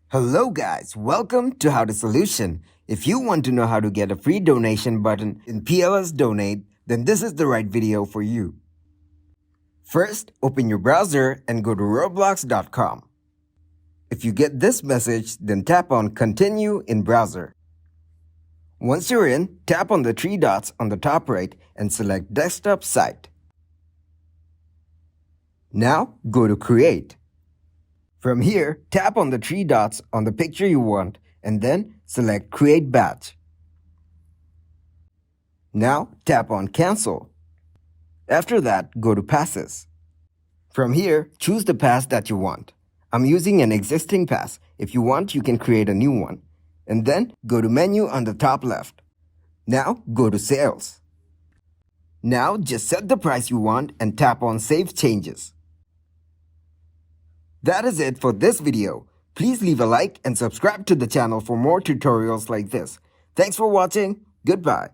Hello guys, welcome to How to Solution. If you want to know how to get a free donation button in PLS Donate, then this is the right video for you. First, open your browser and go to roblox.com. If you get this message, then tap on Continue in Browser. Once you're in, tap on the three dots on the top right and select Desktop Site. Now, go to Create. From here, tap on the three dots on the picture you want and then select Create Badge. Now, tap on Cancel. After that, go to Passes. From here, choose the pass that you want. I'm using an existing pass. If you want, you can create a new one. And then, go to Menu on the top left. Now, go to Sales. Now, just set the price you want and tap on Save Changes. That is it for this video. Please leave a like and subscribe to the channel for more tutorials like this. Thanks for watching. Goodbye.